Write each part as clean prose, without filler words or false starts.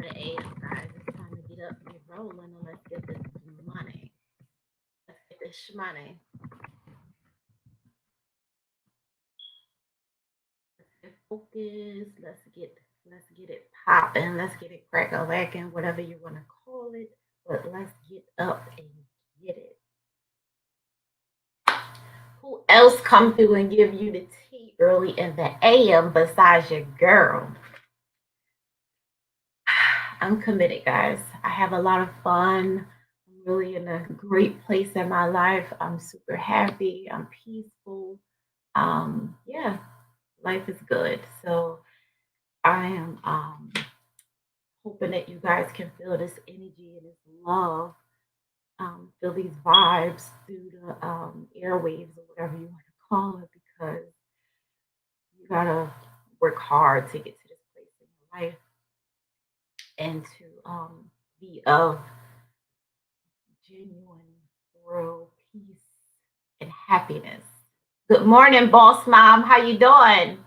the AM, guys. It's time to get up, get rolling, and let's get this money. Let's get this money. Let's get focused. Let's get it popping. Let's get it crack a lacking, whatever you want to call it. But let's get up and get it. Who else come through and give you the tea early in the AM besides your girl? I'm committed, guys. I have a lot of fun. I'm really in a great place in my life. I'm super happy. I'm peaceful. Yeah, life is good. So I am hoping that you guys can feel this energy and this love, feel these vibes through the airwaves or whatever you want to call it, because you gotta work hard to get to this place in your life and to be of genuine world peace and happiness. Good morning, boss mom. How you doing?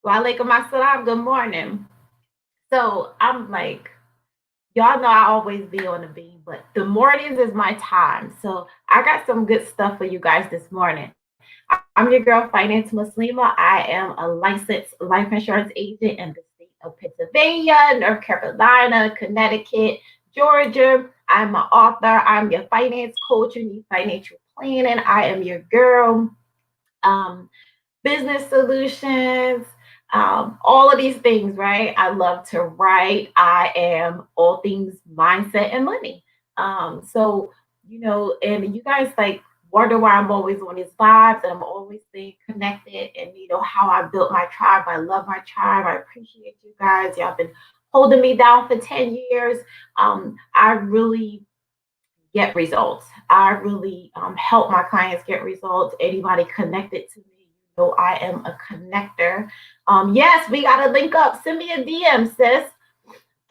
Walaikum assalam. Good morning. So I'm like, y'all know I always be on the beam, but the mornings is my time. So I got some good stuff for you guys this morning. I'm your girl, Finance Muslima. I am a licensed life insurance agent in the state of Pennsylvania, North Carolina, Connecticut, Georgia. I'm an author. I'm your finance coach. You need financial planning. I am your girl. Um, Business solutions, all of these things, right? I love to write. I am all things mindset and money. And you guys like wonder why I'm always on these vibes and I'm always staying connected and how I built my tribe. I love my tribe. I appreciate you guys. Y'all been holding me down for 10 years. I really get results. I really help my clients get results. Anybody connected to me, I am a connector. Yes, we got to link up. Send me a DM, sis.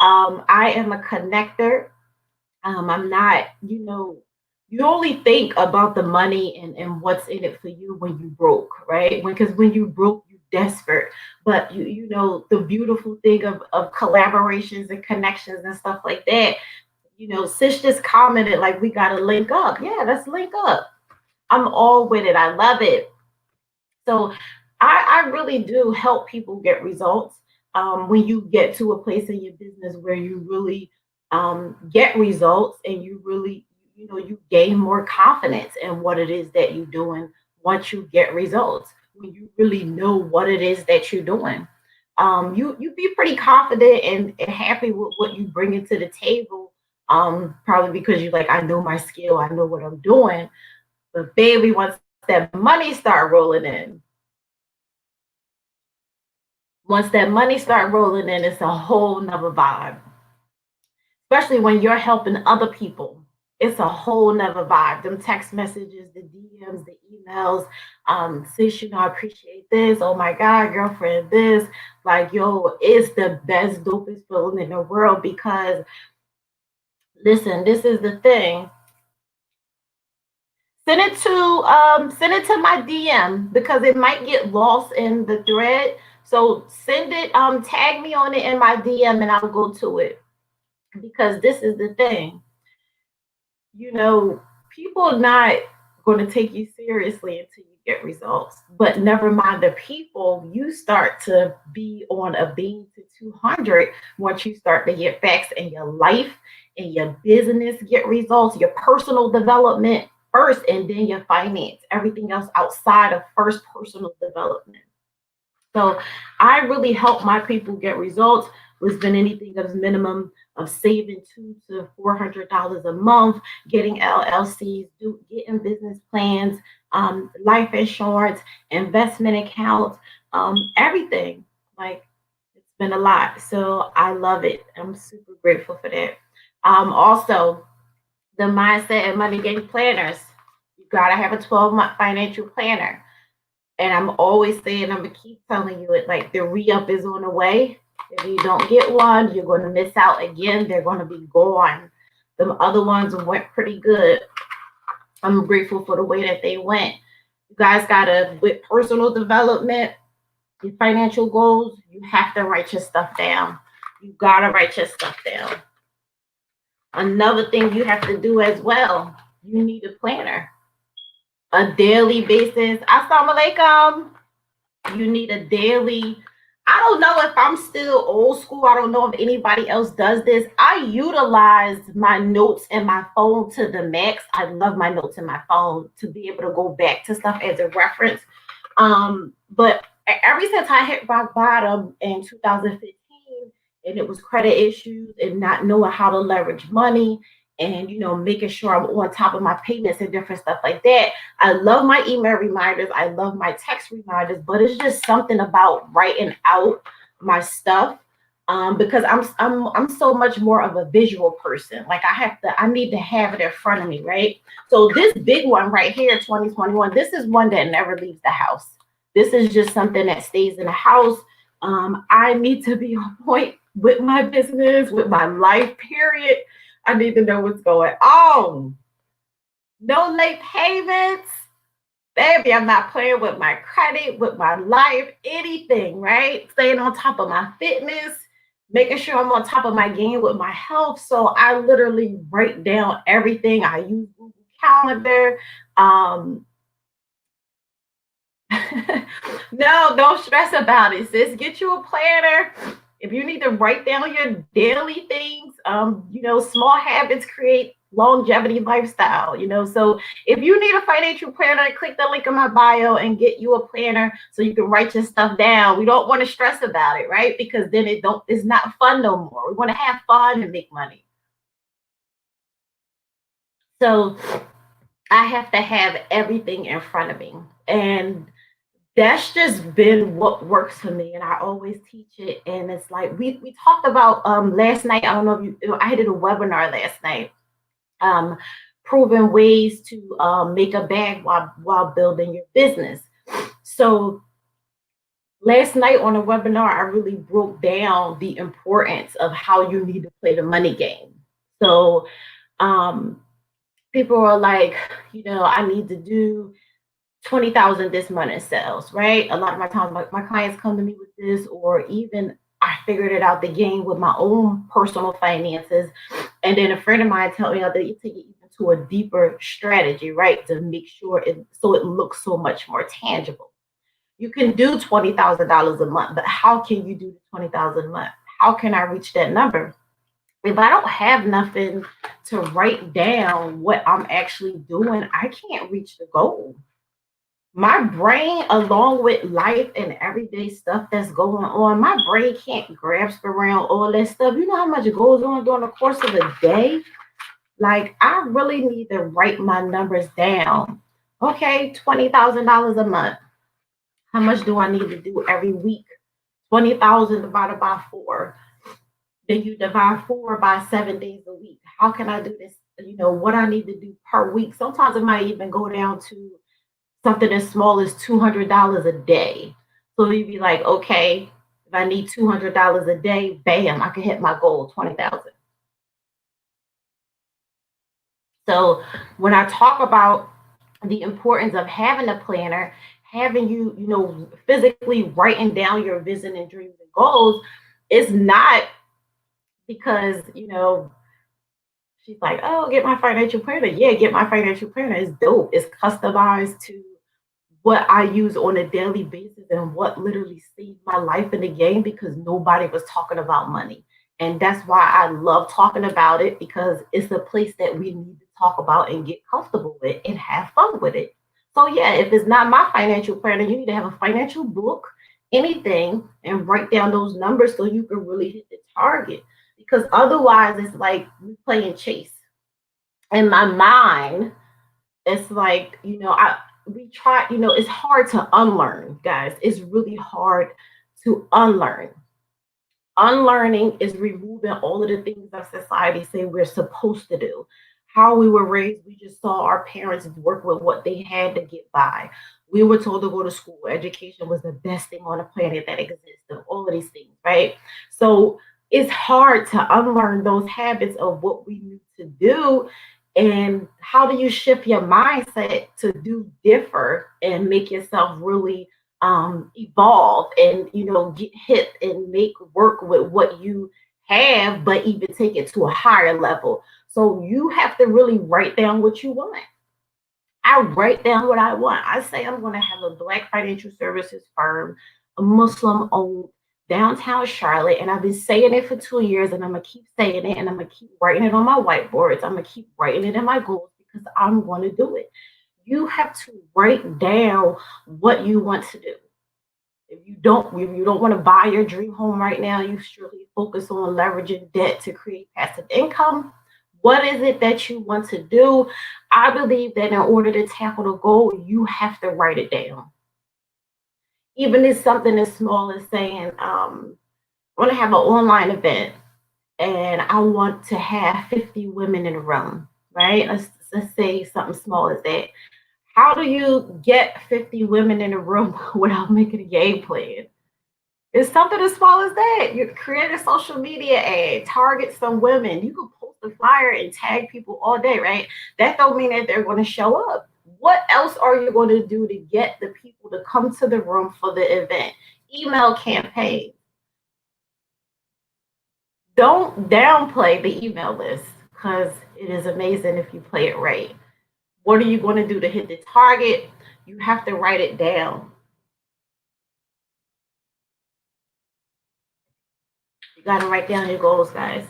I am a connector. I'm not, you only think about the money and what's in it for you when you broke, right? Because when you broke, you desperate. But the beautiful thing of collaborations and connections and stuff like that, sis just commented like we gotta link up. Yeah, let's link up. I'm all with it. I love it. So I really do help people get results. When you get to a place in your business where you really get results and you really, you gain more confidence in what it is that you're doing once you get results. When you really know what it is that you're doing, you be pretty confident and happy with what you bring into the table. Probably because you're like, I know my skill, I know what I'm doing. But baby, once that money start rolling in, it's a whole nother vibe. Especially when you're helping other people. It's a whole nother vibe. Them text messages, the DMs, the emails. Sis, I appreciate this. Oh my God, girlfriend, this. Like, yo, it's the best, dopest feeling in the world because, listen, this is the thing. Send it to my DM because it might get lost in the thread. So send it, tag me on it in my DM and I'll go to it. Because this is the thing. People are not going to take you seriously until you get results. But never mind the people, you start to be on a beam to 200 once you start to get facts in your life, in your business, get results, your personal development first, and then your finance, everything else outside of first personal development. So I really help my people get results with anything as minimum of saving $200 to $400 a month, getting LLCs, getting business plans, life insurance, investment accounts, everything. Like it's been a lot. So I love it. I'm super grateful for that. Also, the mindset and money game planners. You gotta have a 12-month financial planner. And I'm always saying, I'm gonna keep telling you it, like the re-up is on the way. If you don't get one, you're gonna miss out again. They're gonna be gone. The other ones went pretty good. I'm grateful for the way that they went. You guys gotta, with personal development, your financial goals, you have to write your stuff down. You gotta write your stuff down. Another thing you have to do as well, you need a planner. A daily basis. Assalamu alaikum. You need a daily. I don't know if I'm still old school. I don't know if anybody else does this. I utilize my notes in my phone to the max. I love my notes in my phone to be able to go back to stuff as a reference. But ever since I hit rock bottom in 2015, and it was credit issues and not knowing how to leverage money and making sure I'm on top of my payments and different stuff like that. I love my email reminders. I love my text reminders, but it's just something about writing out my stuff. Because I'm so much more of a visual person. Like I need to have it in front of me, right? So this big one right here, 2021, this is one that never leaves the house. This is just something that stays in the house. I need to be on point with my business, with my life, period. I need to know what's going on. No late payments. Baby, I'm not playing with my credit, with my life, anything, right? Staying on top of my fitness, making sure I'm on top of my game with my health. So I literally write down everything. I use Google Calendar. No, don't stress about it, sis. Get you a planner. If you need to write down your daily things, small habits create longevity lifestyle, So if you need a financial planner, click the link in my bio and get you a planner so you can write your stuff down. We don't want to stress about it, right? Because then it's not fun no more. We want to have fun and make money. So I have to have everything in front of me. And that's just been what works for me, and I always teach it. And it's like we talked about last night. I don't know if I did a webinar last night, proven ways to make a bag while building your business. So last night on a webinar, I really broke down the importance of how you need to play the money game. So people are like, I need to do 20,000 this month in sales, right? A lot of my times my clients come to me with this, or even I figured it out the game with my own personal finances. And then a friend of mine tell me that you take it even to a deeper strategy, right? To make sure it looks so much more tangible. You can do $20,000 a month, but how can you do the 20,000 a month? How can I reach that number? If I don't have nothing to write down what I'm actually doing, I can't reach the goal. My brain, along with life and everyday stuff that's going on, my brain can't grasp around all that stuff. You know how much goes on during the course of a day? Like, I really need to write my numbers down. Okay, $20,000 a month. How much do I need to do every week? 20,000 divided by 4. Then you divide 4 by 7 days a week. How can I do this? What I need to do per week. Sometimes it might even go down to something as small as $200 a day. So you'd be like, okay, if I need $200 a day, bam, I can hit my goal, 20,000. So when I talk about the importance of having a planner, having you physically writing down your vision and dreams and goals, it's not because, she's like, oh, get my financial planner. Yeah, get my financial planner. It's dope. It's customized to what I use on a daily basis and what literally saved my life in the game, because nobody was talking about money. And that's why I love talking about it, because it's a place that we need to talk about and get comfortable with and have fun with it. So yeah, if it's not my financial planner, you need to have a financial book, anything, and write down those numbers so you can really hit the target. Because otherwise it's like we playing chase. In my mind, it's like, we try, it's hard to unlearn, guys. It's really hard to unlearn. Unlearning is removing all of the things that society say we're supposed to do. How we were raised, we just saw our parents work with what they had to get by. We were told to go to school. Education was the best thing on the planet that existed. All of these things, right? So it's hard to unlearn those habits of what we need to do. And how do you shift your mindset to do differ and make yourself really evolve and get hit and make work with what you have, but even take it to a higher level. So you have to really write down what you want. I write down what I want. I say I'm going to have a Black financial services firm, a Muslim owned downtown Charlotte. And I've been saying it for 2 years, and I'm going to keep saying it, and I'm going to keep writing it on my whiteboards. I'm going to keep writing it in my goals because I'm going to do it. You have to write down what you want to do. If you don't want to buy your dream home right now, you surely focus on leveraging debt to create passive income. What is it that you want to do? I believe that in order to tackle the goal, you have to write it down. Even if something as small as saying, I want to have an online event and I want to have 50 women in a room, right? Let's say something small as that. How do you get 50 women in a room without making a game plan? It's something as small as that. You create a social media ad, target some women. You can post a flyer and tag people all day, right? That don't mean that they're going to show up. What else are you going to do to get the people to come to the room for the event? Email campaign. Don't downplay the email list because it is amazing if you play it right. What are you going to do to hit the target? You have to write it down. You got to write down your goals, guys.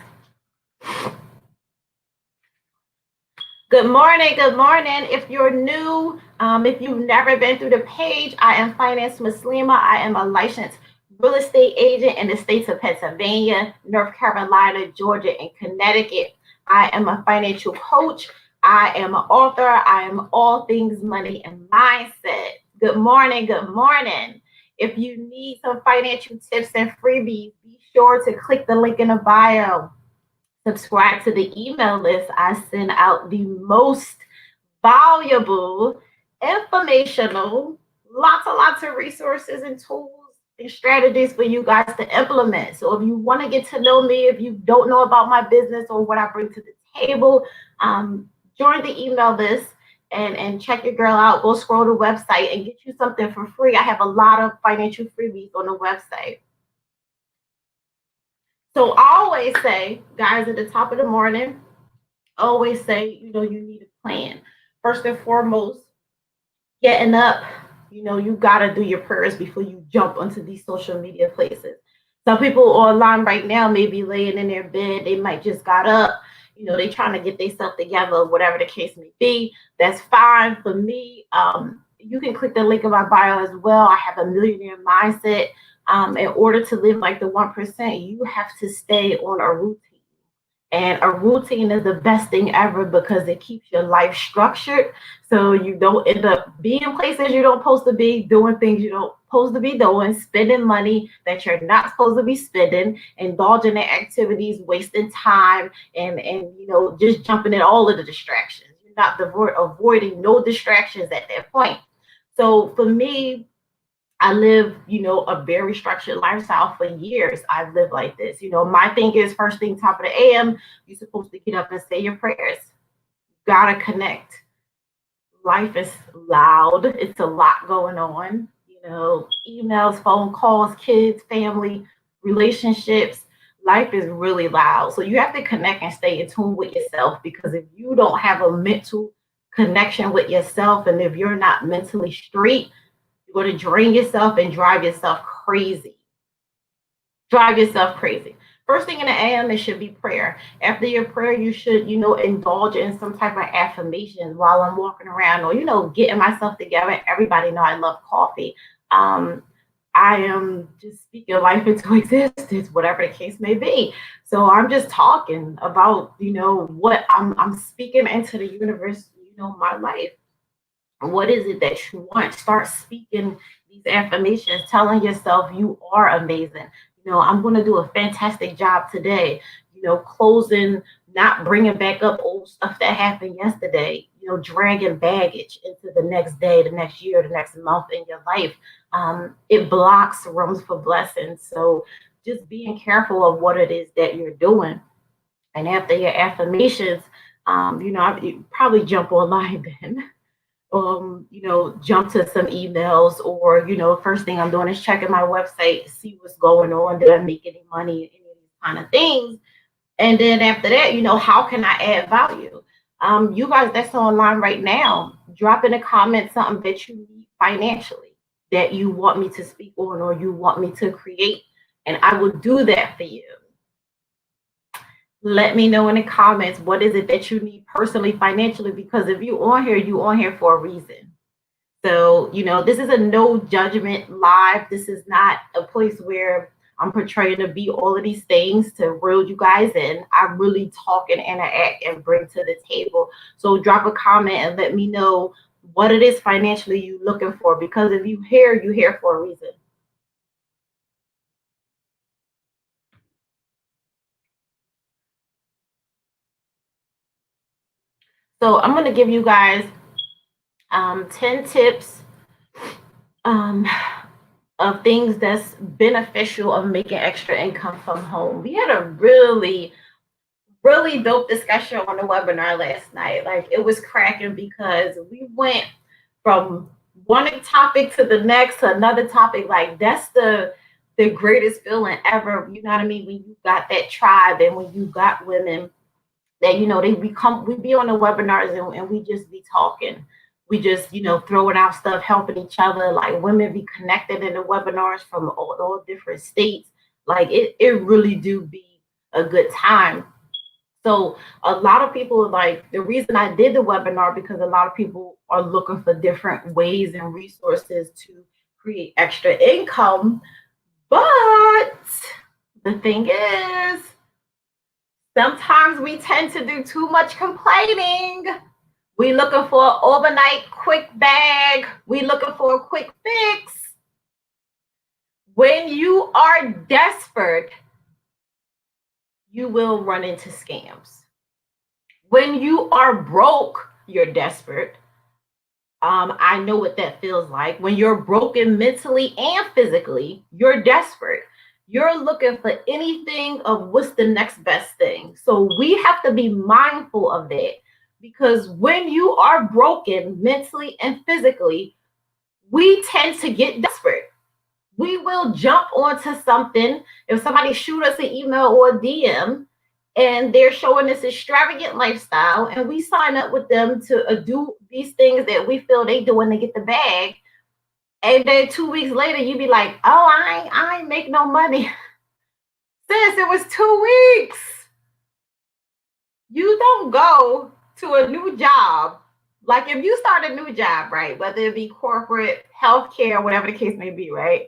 Good morning. Good morning. If you're new, if you've never been through the page, I am Finance Muslima. I am a licensed real estate agent in the states of Pennsylvania, North Carolina, Georgia, and Connecticut. I am a financial coach. I am an author. I am all things money and mindset. Good morning. Good morning. If you need some financial tips and freebies, be sure to click the link in the bio. Subscribe to the email list. I send out the most valuable, informational, lots of resources and tools and strategies for you guys to implement. So if you want to get to know me, if you don't know about my business or what I bring to the table, join the email list and check your girl out. Go scroll the website and get you something for free. I have a lot of financial freebies on the website. So I always say, guys, at the top of the morning, I always say, you need a plan. First and foremost, getting up, you got to do your prayers before you jump onto these social media places. Some people online right now may be laying in their bed. They might just got up. They trying to get themselves together, whatever the case may be. That's fine for me. You can click the link in my bio as well. I have a millionaire mindset. In order to live like the 1%, you have to stay on a routine. And a routine is the best thing ever because it keeps your life structured. So you don't end up being places you don't supposed to be, doing things you don't supposed to be doing, spending money that you're not supposed to be spending, indulging in activities, wasting time, and just jumping in all of the distractions. You're not avoiding no distractions at that point. So for me, I live, a very structured lifestyle for years. I've lived like this. My thing is first thing, top of the AM, you're supposed to get up and say your prayers. Gotta connect. Life is loud. It's a lot going on. Emails, phone calls, kids, family, relationships. Life is really loud. So you have to connect and stay in tune with yourself because if you don't have a mental connection with yourself and if you're not mentally straight, you're going to drain yourself and drive yourself crazy. Drive yourself crazy. First thing in the AM, it should be prayer. After your prayer, you should, indulge in some type of affirmations while I'm walking around or, getting myself together. Everybody know I love coffee. I am just speaking life into existence, whatever the case may be. So I'm just talking about, what I'm speaking into the universe, my life. What is it that you want? Start speaking these affirmations, telling yourself you are amazing. I'm going to do a fantastic job today. Closing, not bringing back up old stuff that happened yesterday. Dragging baggage into the next day, the next year, the next month in your life. It blocks rooms for blessings. So just being careful of what it is that you're doing. And after your affirmations, I probably jump online then. Jump to some emails or, first thing I'm doing is checking my website, see what's going on. Did I make any money in any of these kind of things. And then after that, how can I add value? You guys that's online right now, drop in the comments something that you need financially that you want me to speak on or you want me to create, and I will do that for you. Let me know in the comments what is it that you need personally, financially, because if you on here for a reason. So, this is a no judgment live. This is not a place where I'm portraying to be all of these things to reel you guys in. I really talk and interact and bring to the table. So drop a comment and let me know what it is financially you looking for, because if you here for a reason. So I'm going to give you guys 10 tips um, of things that's beneficial of making extra income from home. We had a really dope discussion on the webinar last night. Like, it was cracking because we went from one topic to the next to another topic. Like, that's the greatest feeling ever. You know what I mean? When you got that tribe and when you got women that we be on the webinars and we just be talking. We just throwing out stuff, helping each other. Like, women be connected in the webinars from all different states. Like, it really do be a good time. So a lot of people, like, the reason I did the webinar, because a lot of people are looking for different ways and resources to create extra income. But the thing is, sometimes we tend to do too much complaining. We looking for an overnight quick bag. We looking for a quick fix. When you are desperate, you will run into scams. When you are broke, you're desperate. I know what that feels like. When you're broken mentally and physically, you're desperate. You're looking for anything of what's the next best thing. So we have to be mindful of that, because when you are broken mentally and physically, we tend to get desperate. We will jump onto something. If somebody shoot us an email or a DM and they're showing this extravagant lifestyle, and we sign up with them to do these things that we feel they doing to get the bag, and then 2 weeks later you be like, oh, I ain't make no money. Sis, it was 2 weeks. You don't go to a new job. Like, if you start a new job, right, whether it be corporate, healthcare, whatever the case may be, right,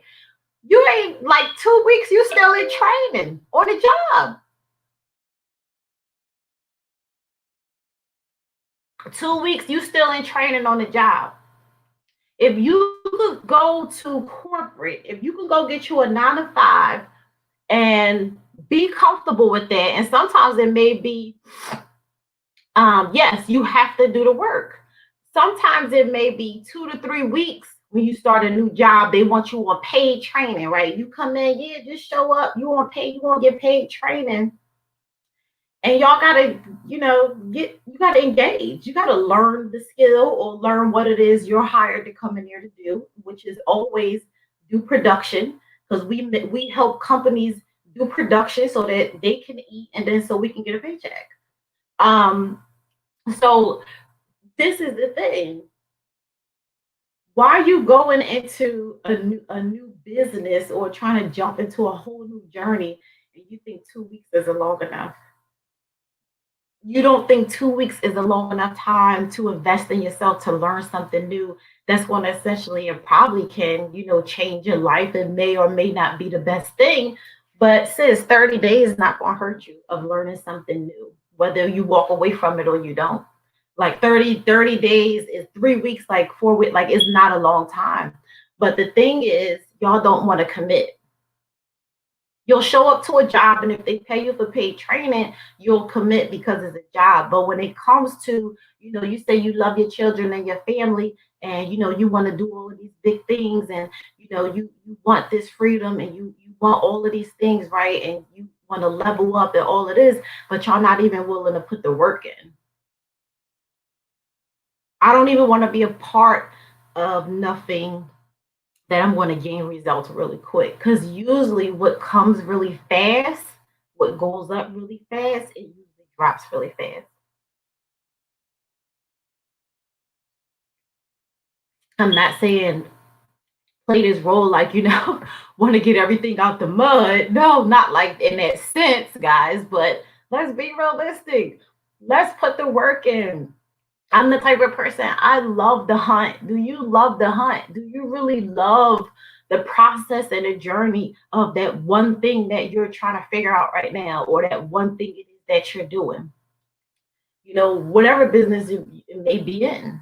you ain't, like, 2 weeks, you still in training on the job. 2 weeks, you still in training on the job. If you could go to corporate, if you can go get you a 9 to 5 and be comfortable with that, and sometimes it may be, yes, you have to do the work. Sometimes it may be 2 to 3 weeks when you start a new job. They want you on paid training, right? You come in, yeah, just show up. You want to get paid training. And y'all gotta, you gotta engage. You gotta learn the skill or learn what it is you're hired to come in here to do, which is always do production, because we help companies do production so that they can eat, and then so we can get a paycheck. So this is the thing. Why are you going into a new business or trying to jump into a whole new journey and you think 2 weeks isn't long enough? You don't think 2 weeks is a long enough time to invest in yourself to learn something new that's going to essentially and probably can, change your life. It may or may not be the best thing, but sis, 30 days is not going to hurt you of learning something new, whether you walk away from it or you don't. Like 30 days is 3 weeks, like 4 weeks, like it's not a long time. But the thing is, y'all don't want to commit. You'll show up to a job, and if they pay you for paid training, you'll commit because it's a job. But when it comes to, you say you love your children and your family, and you want to do all of these big things, and you want this freedom, and you want all of these things, right? And you want to level up and all of this, but y'all not even willing to put the work in. I don't even want to be a part of nothing that I'm going to gain results really quick, because usually what comes really fast, what goes up really fast, it usually drops really fast. I'm not saying play this role like, want to get everything out the mud. No, not like in that sense, guys, but let's be realistic. Let's put the work in. I'm the type of person, I love the hunt. Do you love the hunt? Do you really love the process and the journey of that one thing that you're trying to figure out right now, or that one thing it is that you're doing? Whatever business it may be in.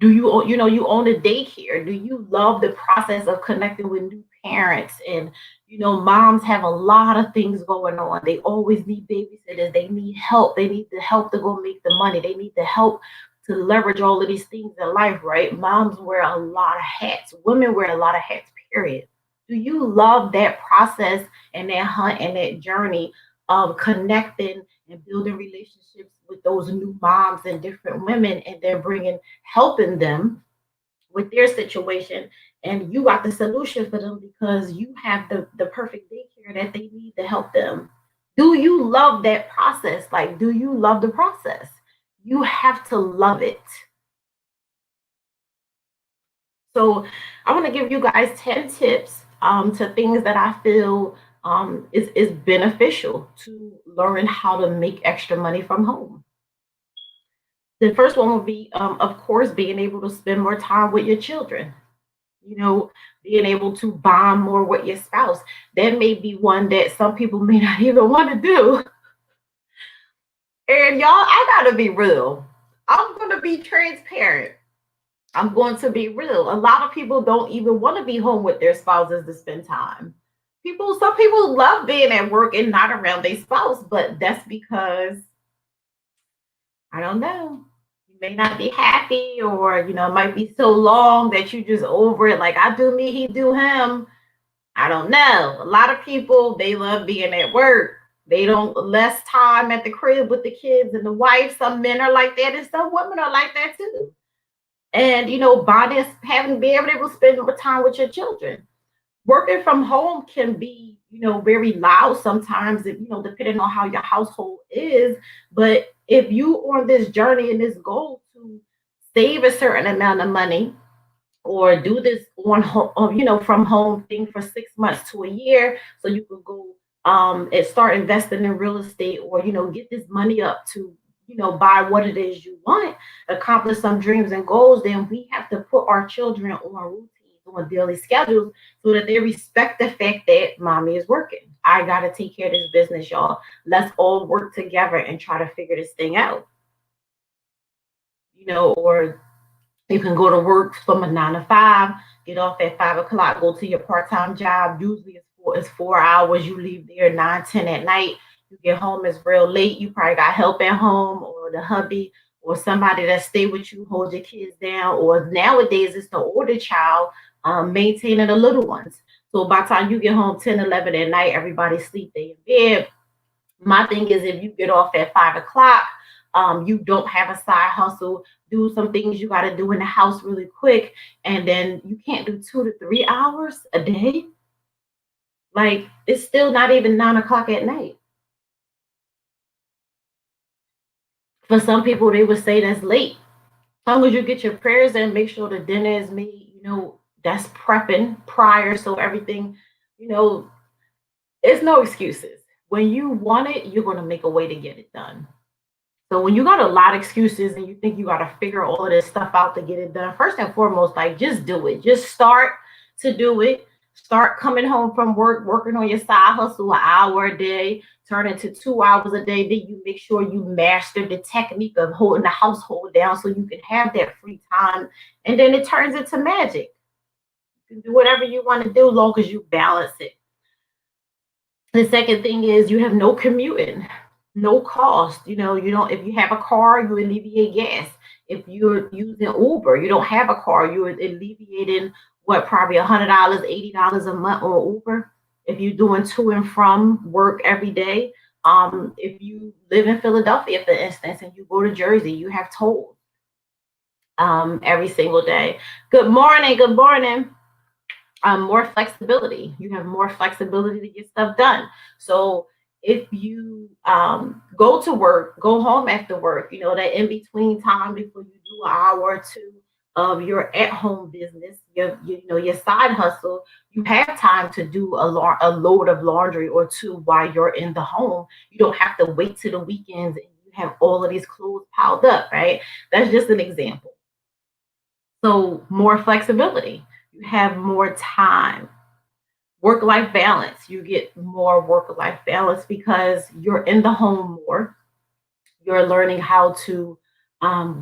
Do you own a daycare? Do you love the process of connecting with new parents? And moms have a lot of things going on. They always need babysitters. They need help. They need the help to go make the money. They need the help to leverage all of these things in life, right? Moms wear a lot of hats. Women wear a lot of hats, period. Do you love that process and that hunt and that journey of connecting and building relationships with those new moms and different women, and then helping them with their situation, and you got the solution for them because you have the perfect daycare that they need to help them? Do you love that process? Like, do you love the process? You have to love it. So I want to give you guys 10 tips to things that I feel is beneficial to learn how to make extra money from home. The first one would be, of course, being able to spend more time with your children. You know, being able to bond more with your spouse. That may be one that some people may not even want to do. And y'all, I gotta be real. I'm gonna be transparent. I'm going to be real. A lot of people don't even want to be home with their spouses to spend time. Some people love being at work and not around their spouse, but that's because I don't know. You may not be happy, or it might be so long that you just over it. Like, I do me, he do him. I don't know. A lot of people, they love being at work. They don't less time at the crib with the kids and the wife. Some men are like that, and some women are like that too. And bodies having to be able to spend more time with your children. Working from home can be very loud sometimes, if depending on how your household is. But if you on this journey and this goal to save a certain amount of money, or do this on home, from home thing for 6 months to a year, so you can go and start investing in real estate, or get this money up to buy what it is you want, accomplish some dreams and goals, then we have to put our children on routines, on daily schedules, so that they respect the fact that mommy is working. I got to take care of this business, y'all. Let's all work together and try to figure this thing out. Or you can go to work from a 9 to 5, get off at 5 o'clock, go to your part-time job. Usually it's 4 hours. You leave there 9, 10 at night. You get home, it's real late. You probably got help at home, or the hubby, or somebody that stay with you, hold your kids down. Or nowadays it's the older child maintaining the little ones. So by the time you get home 10, 11 at night, everybody sleep, they in bed. My thing is, if you get off at 5 o'clock, you don't have a side hustle, do some things you got to do in the house really quick, and then you can't do 2 to 3 hours a day. Like, it's still not even 9 o'clock at night. For some people, they would say that's late. As long as you get your prayers in, make sure the dinner is made, that's prepping prior, so everything, you know, it's no excuses. When you want it, you're going to make a way to get it done. So when you got a lot of excuses and you think you got to figure all of this stuff out to get it done, first and foremost, like, just do it. Just start to do it. Start coming home from work, working on your side hustle, an hour a day, turn into 2 hours a day. Then you make sure you master the technique of holding the household down so you can have that free time. And then it turns into magic. You can do whatever you want to do, long as you balance it. The second thing is, you have no commuting, no cost. You don't, if you have a car, you alleviate gas. If you're using Uber, you don't have a car, you're alleviating what, probably $100, $80 a month on Uber. If you're doing to and from work every day, if you live in Philadelphia, for instance, and you go to Jersey, you have tolls every single day. Good morning, good morning. More flexibility. You have more flexibility to get stuff done. So if you go to work, go home after work, that in between time before you do an hour or two of your at home business, your side hustle, you have time to do a load of laundry or two while you're in the home. You don't have to wait to the weekends and you have all of these clothes piled up, right? That's just an example. So, more flexibility, you have more time. Work life balance, you get more work life balance because you're in the home more. You're learning how to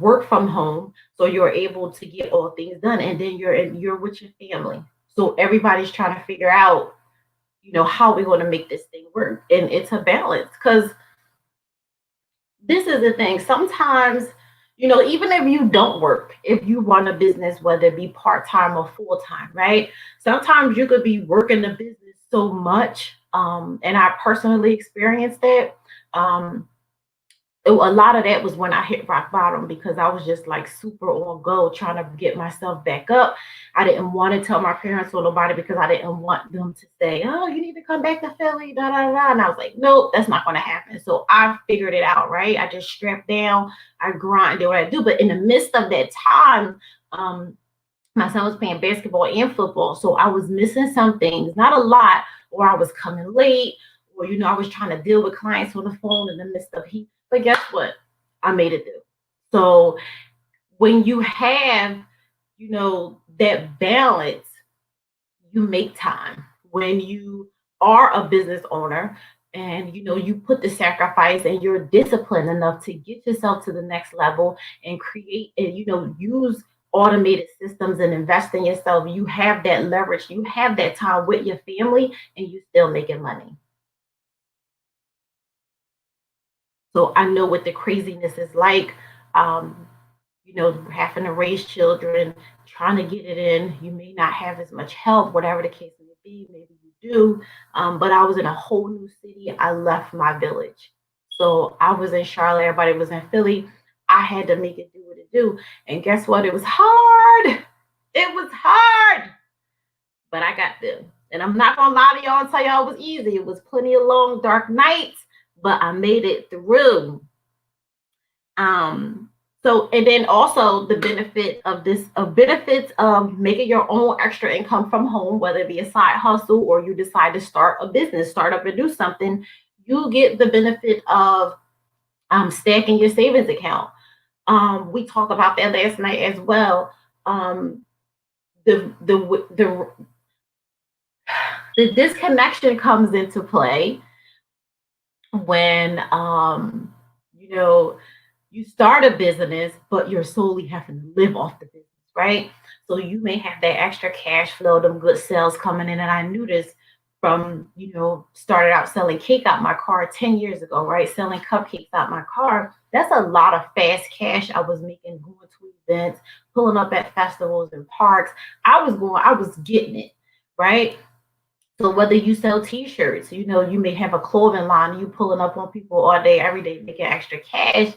work from home, so you're able to get all things done, and then you're with your family. So everybody's trying to figure out, how we're going to make this thing work, and it's a balance because this is the thing. Sometimes, even if you don't work, if you run a business, whether it be part time or full time, right? Sometimes you could be working the business so much. And I personally experienced that. Um, a lot of that was when I hit rock bottom because I was just like super on go trying to get myself back up. I didn't want to tell my parents or nobody because I didn't want them to say, "Oh, you need to come back to Philly." Da da da. And I was like, "Nope, that's not going to happen." So I figured it out. Right? I just strapped down. I grind, did what I do. But in the midst of that time, um, my son was playing basketball and football, so I was missing some things, not a lot, or I was coming late, or I was trying to deal with clients on the phone in the midst of heat. But guess what? I made it through. So when you have, that balance, you make time. When you are a business owner and you put the sacrifice and you're disciplined enough to get yourself to the next level and create and use automated systems and invest in yourself, you have that leverage, you have that time with your family, and you still making money. So I know what the craziness is like. Um, having to raise children, trying to get it in. You may not have as much help, whatever the case may be. Maybe you do. But I was in a whole new city. I left my village. So I was in Charlotte. Everybody was in Philly. I had to make it do what it do. And guess what? It was hard. It was hard. But I got them. And I'm not going to lie to y'all and tell y'all it was easy. It was plenty of long, dark nights, but I made it through. So and then also the benefits of making your own extra income from home, whether it be a side hustle or you decide to start a business, start up and do something, you get the benefit of stacking your savings account. We talked about that last night as well. Um, the disconnection comes into play when you know you start a business, but you're solely having to live off the business, right? So you may have that extra cash flow, them good sales coming in. And I knew this from, started out selling cake out my car 10 years ago, right? Selling cupcakes out my car. That's a lot of fast cash I was making going to events, pulling up at festivals and parks. I was getting it, right? So whether you sell T-shirts, you may have a clothing line, and you pulling up on people all day, every day, making extra cash.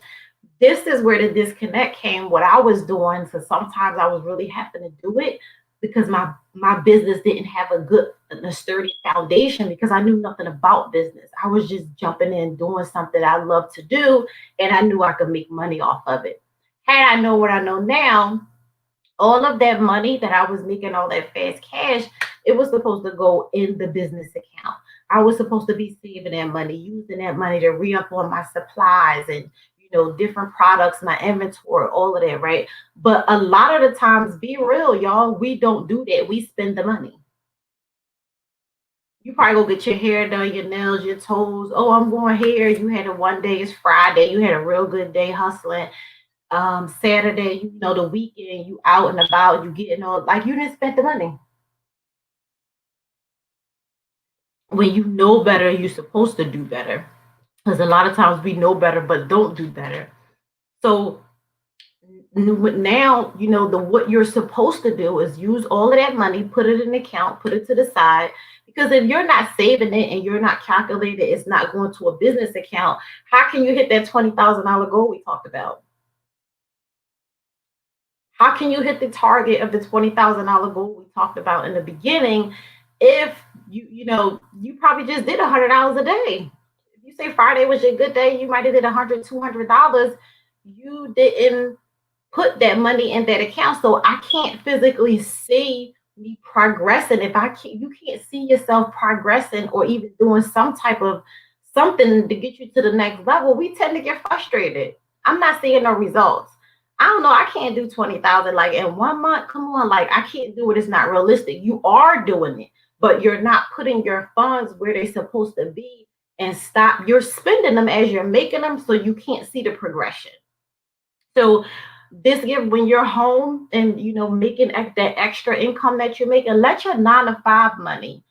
This is where the disconnect came. What I was doing, so sometimes I was really having to do it because my business didn't have a sturdy foundation because I knew nothing about business. I was just jumping in, doing something I love to do, and I knew I could make money off of it. Had I know what I know now, all of that money that I was making, all that fast cash, it was supposed to go in the business account. I was supposed to be saving that money, using that money to re up on my supplies and different products, my inventory, all of that, right? But a lot of the times, be real, y'all, we don't do that. We spend the money. You probably go get your hair done, your nails, your toes. Oh, I'm going here. You had a one day, it's Friday. You had a real good day hustling. Saturday, the weekend, you out and about, you getting all like you didn't spend the money. When you know better, you're supposed to do better. Because a lot of times we know better but don't do better. So now, the what you're supposed to do is use all of that money, put it in an account, put it to the side. Because if you're not saving it and you're not calculating, it's not going to a business account. How can you hit that $20,000 goal we talked about? How can you hit the target of the $20,000 goal we talked about in the beginning if you probably just did $100 a day? You say Friday was your good day, you might have did $100, $200. You didn't put that money in that account. So I can't physically see me progressing. If I can't, you can't see yourself progressing or even doing some type of something to get you to the next level, we tend to get frustrated. I'm not seeing no results. I don't know. I can't do 20,000 like in 1 month. Come on, like I can't do it. It's not realistic. You are doing it, but you're not putting your funds where they're supposed to be and stop. You're spending them as you're making them, so you can't see the progression. So this give when you're home and making that extra income that you're making, let your 9 to 5 money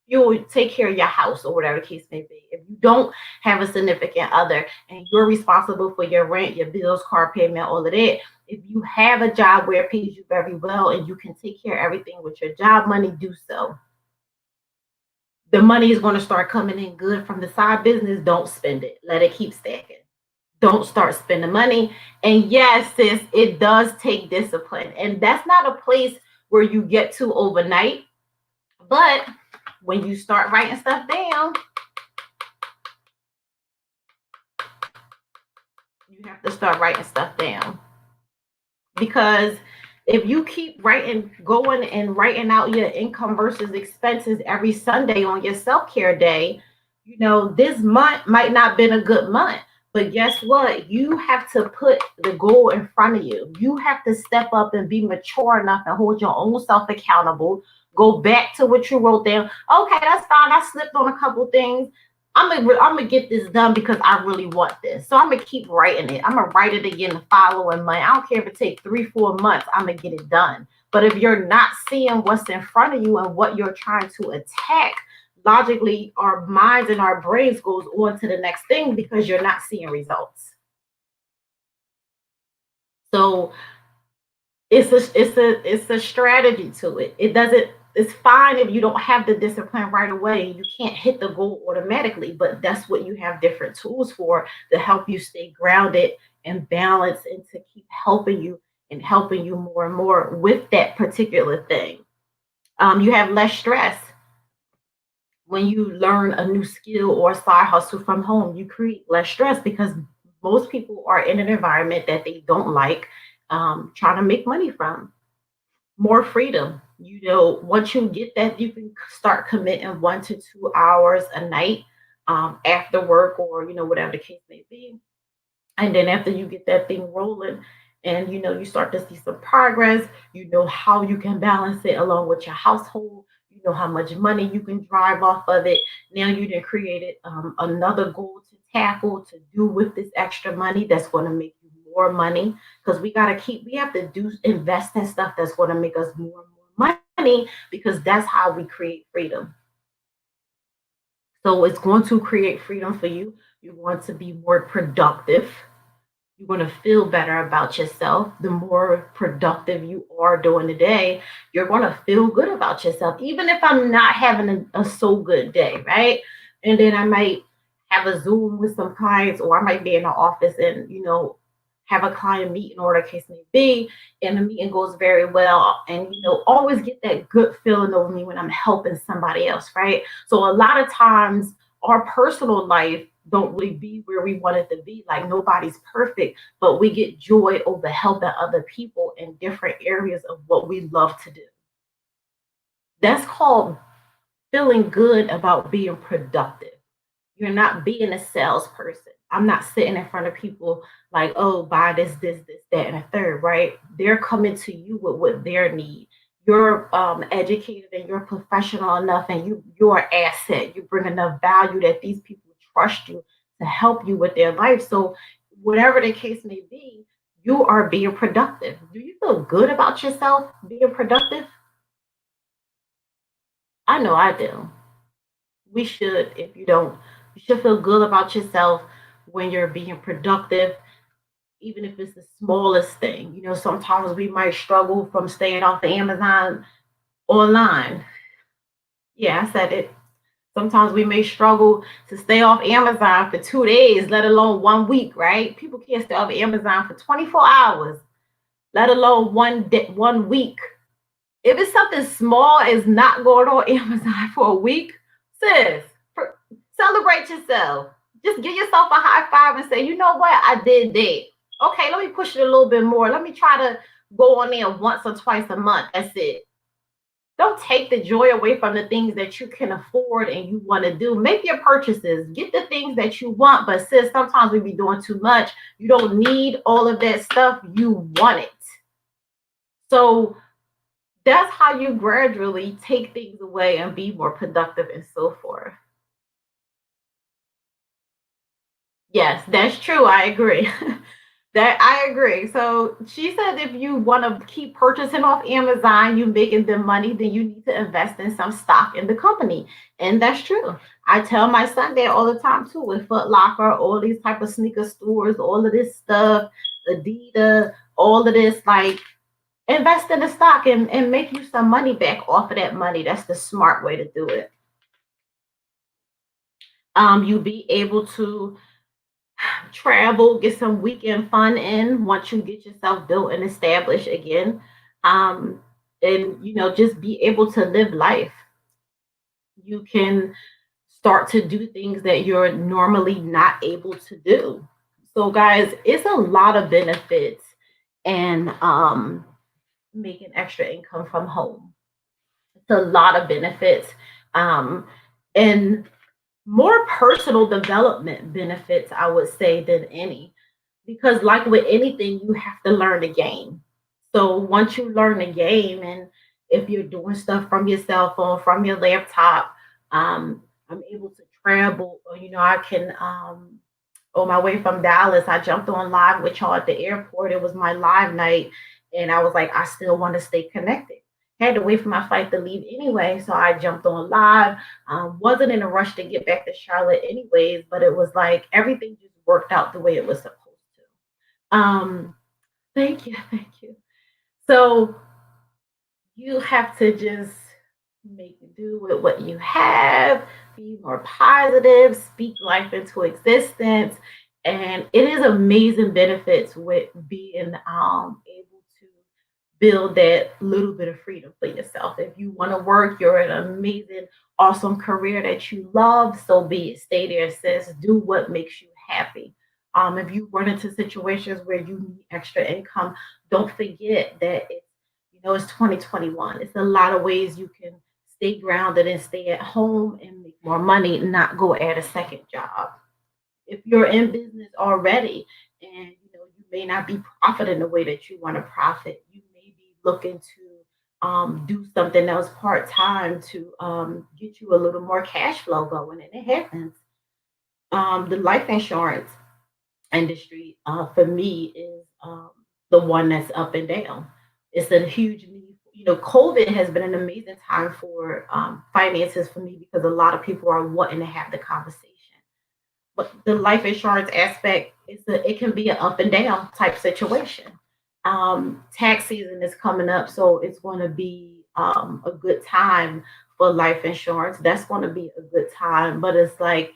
you'll take care of your house or whatever the case may be. If you don't have a significant other and you're responsible for your rent, your bills, car payment, all of that, if you have a job where it pays you very well and you can take care of everything with your job money, do so. The money is going to start coming in good from the side business. Don't spend it. Let it keep stacking. Don't start spending money. And yes, sis, it does take discipline. And that's not a place where you get to overnight. But when you start writing stuff down, you have to start writing stuff down. Because if you keep going and writing out your income versus expenses every Sunday on your self-care day, this month might not have been a good month. But guess what? You have to put the goal in front of you. You have to step up and be mature enough and hold your own self accountable. Go back to what you wrote down. Okay, that's fine. I slipped on a couple things. I'm gonna get this done because I really want this. So I'm gonna keep writing it. I'm gonna write it again the following month. I don't care if it takes 3-4 months. I'm gonna get it done. But if you're not seeing what's in front of you and what you're trying to attack, logically our minds and our brains goes on to the next thing because you're not seeing results. So it's a strategy to it. It's fine if you don't have the discipline right away. You can't hit the goal automatically, but that's what you have different tools for to help you stay grounded and balanced and to keep helping you and helping you more and more with that particular thing. You have less stress when you learn a new skill or a side hustle from home. You create less stress because most people are in an environment that they don't like, trying to make money from. More freedom. Once you get that, you can start committing 1 to 2 hours a night, after work or whatever the case may be. And then after you get that thing rolling and you start to see some progress, how you can balance it along with your household, how much money you can drive off of it. Now you done created another goal to tackle to do with this extra money that's going to make you more money, because we have to do invest in stuff that's going to make us more and more money, because that's how we create freedom. So it's going to create freedom for you. You want to be more productive. You're going to feel better about yourself. The more productive you are during the day, you're going to feel good about yourself. Even if I'm not having a so good day, right? And then I might have a Zoom with some clients, or I might be in the office and, have a client meeting or the case may be, and the meeting goes very well. And, always get that good feeling over me when I'm helping somebody else, right? So a lot of times our personal life don't really be where we want it to be. Like nobody's perfect, but we get joy over helping other people in different areas of what we love to do. That's called feeling good about being productive. You're not being a salesperson. I'm not sitting in front of people like, oh, buy this, that, and a third, right? They're coming to you with what their need. You're educated and you're professional enough, and you're an asset. You bring enough value that these people trust you to help you with their life. So whatever the case may be, you are being productive. Do you feel good about yourself being productive? I know I do. We should. If you don't, you should feel good about yourself when you're being productive, even if it's the smallest thing. Sometimes we might struggle from staying off of Amazon online. Yeah, I said it. Sometimes we may struggle to stay off Amazon for 2 days, let alone 1 week, right? People can't stay off Amazon for 24 hours, let alone 1 week. If it's something small is not going on Amazon for a week, sis, Celebrate yourself. Just give yourself a high five and say, you know what? I did that. Okay, let me push it a little bit more. Let me try to go on there once or twice a month. That's it. Don't take the joy away from the things that you can afford and you want to do. Make your purchases, get the things that you want. But sis, sometimes we be doing too much. You don't need all of that stuff. You want it. So that's how you gradually take things away and be more productive and so forth. Yes, that's true. I agree. That I agree. So she said if you want to keep purchasing off Amazon, you making them money, then you need to invest in some stock in the company. And that's true. I tell my son that all the time too, with Foot Locker, all these type of sneaker stores, all of this stuff, Adidas, all of this, like invest in the stock and make you some money back off of that money. That's the smart way to do it. You be able to travel, get some weekend fun in once you get yourself built and established again. Um, and just be able to live life. You can start to do things that you're normally not able to do. So, guys, it's a lot of benefits and making extra income from home. It's a lot of benefits. Um, and more personal development benefits, I would say, than any. Because, like with anything, you have to learn the game. So, once you learn the game, and if you're doing stuff from your cell phone, from your laptop, I'm able to travel, or, I can, on my way from Dallas, I jumped on live with y'all at the airport. It was my live night, and I was like, I still want to stay connected. Had to wait for my flight to leave anyway, so I jumped on live. Wasn't in a rush to get back to Charlotte anyways, but it was like everything just worked out the way it was supposed to. Thank you, thank you. So you have to just make do with what you have, be more positive, speak life into existence. And it is amazing benefits with being able to build that little bit of freedom for yourself. If you want to work, you're in an amazing, awesome career that you love, so be it. Stay there, sis. Do what makes you happy. If you run into situations where you need extra income, don't forget that it's 2021. It's a lot of ways you can stay grounded and stay at home and make more money, not go at a second job. If you're in business already and you may not be profiting the way that you want to profit, you may be looking to do something else part time to get you a little more cash flow going, and it happens. The life insurance industry for me is the one that's up and down. It's a huge need. COVID has been an amazing time for finances for me because a lot of people are wanting to have the conversation. But the life insurance aspect it can be an up and down type situation. Tax season is coming up, so it's going to be a good time for life insurance. That's going to be a good time, but it's like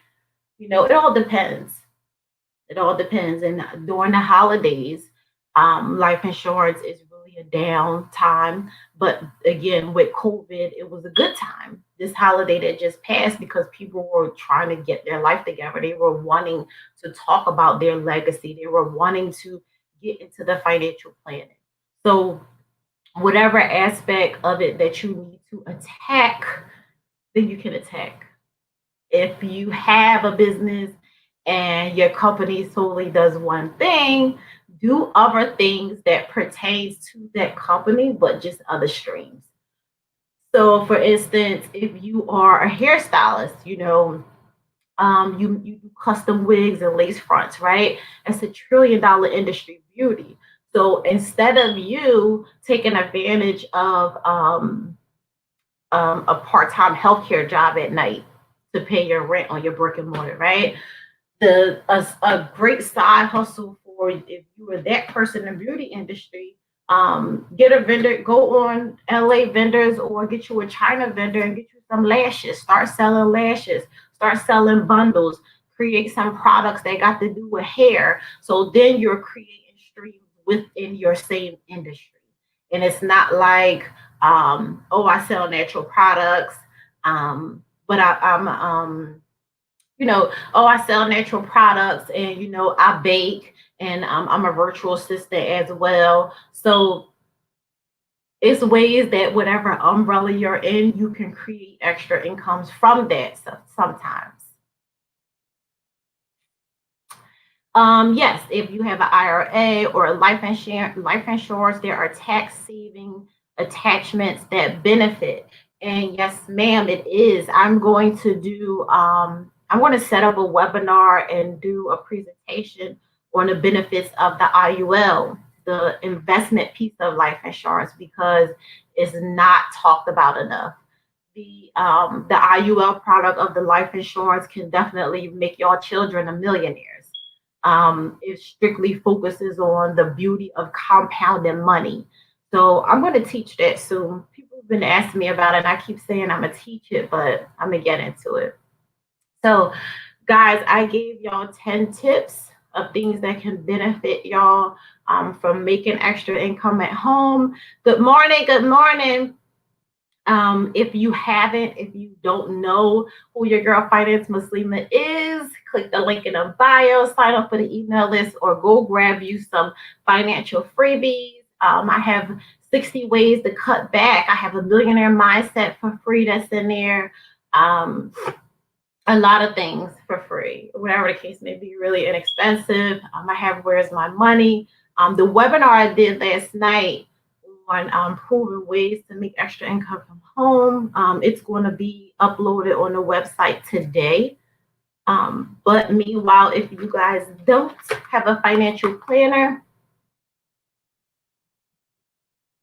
it all depends. It all depends. And during the holidays, life insurance is really a down time. But again, with COVID, it was a good time. This holiday that just passed because people were trying to get their life together. They were wanting to talk about their legacy. They were wanting to get into the financial planning. So, whatever aspect of it that you need to attack, then you can attack. If you have a business and your company solely does one thing, do other things that pertains to that company, but just other streams. So, for instance, if you are a hairstylist, you do custom wigs and lace fronts, right? It's $1 trillion industry, beauty. So instead of you taking advantage of a part-time healthcare job at night to pay your rent on your brick and mortar, right? A great side hustle for if you were that person in the beauty industry, get a vendor, go on LA vendors or get you a China vendor and get you some lashes. Start selling lashes, start selling bundles, create some products that got to do with hair. So then you're creating streams within your same industry. And it's not like, oh, I sell natural products, but I'm oh, I sell natural products and, I bake and I'm a virtual assistant as well. So it's ways that whatever umbrella you're in, you can create extra incomes from that sometimes. Yes, if you have an IRA or a life insurance, there are tax saving attachments that benefit. And yes, ma'am, it is. I'm going to set up a webinar and do a presentation on the benefits of the IUL, the investment piece of life insurance, because it's not talked about enough. The IUL product of the life insurance can definitely make your children a millionaires. It strictly focuses on the beauty of compounding money. So I'm going to teach that soon. People have been asking me about it, and I keep saying I'm going to teach it, but I'm going to get into it. So, guys, I gave y'all 10 tips of things that can benefit y'all from making extra income at home. Good morning. Good morning. If you don't know who your girl Finance Muslima is, click the link in the bio, sign up for the email list, or go grab you some financial freebies. I have 60 ways to cut back. I have a millionaire mindset for free that's in there. A lot of things for free, whatever the case may be, really inexpensive. I have Where's My Money? The webinar I did last night on proven ways to make extra income from home. It's going to be uploaded on the website today. But meanwhile, if you guys don't have a financial planner,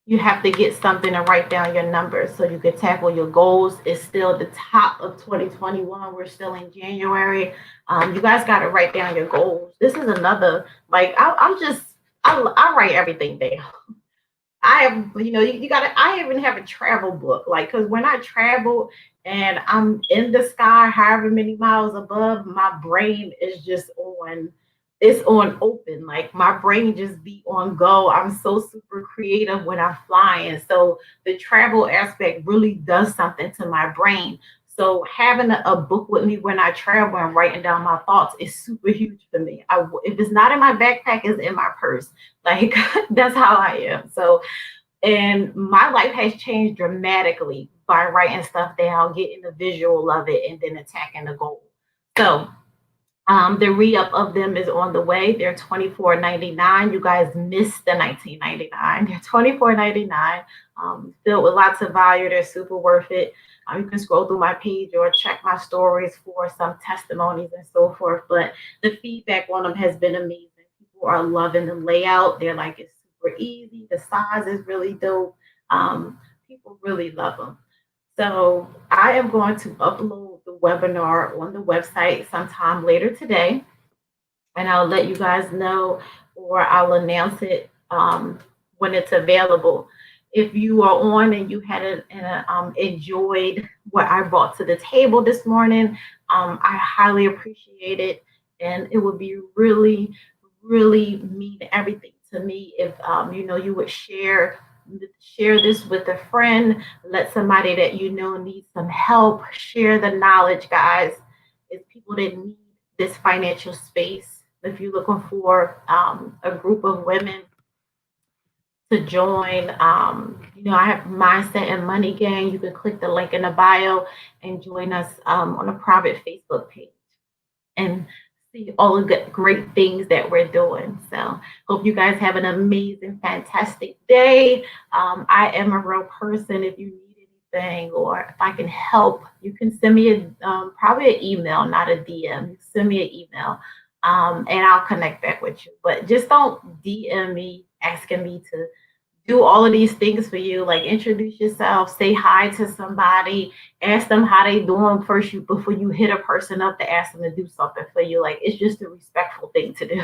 you have to get something to write down your numbers so you can tackle your goals. It's still the top of 2021. We're still in January. You guys got to write down your goals. This is another, like, I write everything down. I have, you got to, I even have a travel book. Like, because when I travel and I'm in the sky, however many miles above, my brain is just it's on open. Like, my brain just be on go. I'm so super creative when I'm flying. So the travel aspect really does something to my brain. So having a book with me when I travel and writing down my thoughts is super huge for me. If it's not in my backpack, it's in my purse. Like, that's how I am. So, and my life has changed dramatically by writing stuff down, getting the visual of it, and then attacking the goal. So the re-up of them is on the way. They're $24.99. You guys missed the $19.99. They're $24.99. Filled with lots of value. They're super worth it. You can scroll through my page or check my stories for some testimonies and so forth. But the feedback on them has been amazing. People are loving the layout. They're like, it's super easy. The size is really dope. People really love them. So I am going to upload the webinar on the website sometime later today, and I'll let you guys know, or I'll announce it when it's available. If you are on and you had enjoyed what I brought to the table this morning, I highly appreciate it, and it would be really, really mean everything to me if you would share this with a friend. Let somebody that you know needs some help. Share the knowledge, guys. It's people that need this financial space. If you're looking for a group of women to join, I have Mindset and Money Gang. You can click the link in the bio and join us on a private Facebook page and see all the great things that we're doing. So hope you guys have an amazing, fantastic day. I am a real person. If you need anything or if I can help, you can send me probably an email, not a DM. Send me an email and I'll connect back with you. But just don't DM me asking me to do all of these things for you, like introduce yourself, say hi to somebody, ask them how they doing first before you hit a person up to ask them to do something for you. Like, it's just a respectful thing to do.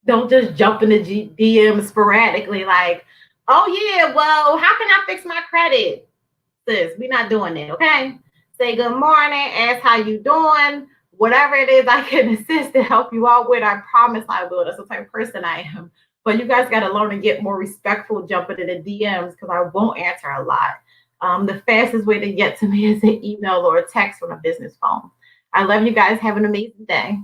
Don't just jump in the DM sporadically like, oh yeah, well, how can I fix my credit? Sis, we're not doing that, okay? Say good morning, ask how you doing, whatever it is I can assist to help you out with, I promise I will. That's the type of person I am. But you guys got to learn to get more respectful jumping in the DMs because I won't answer a lot. The fastest way to get to me is an email or a text on a business phone. I love you guys. Have an amazing day.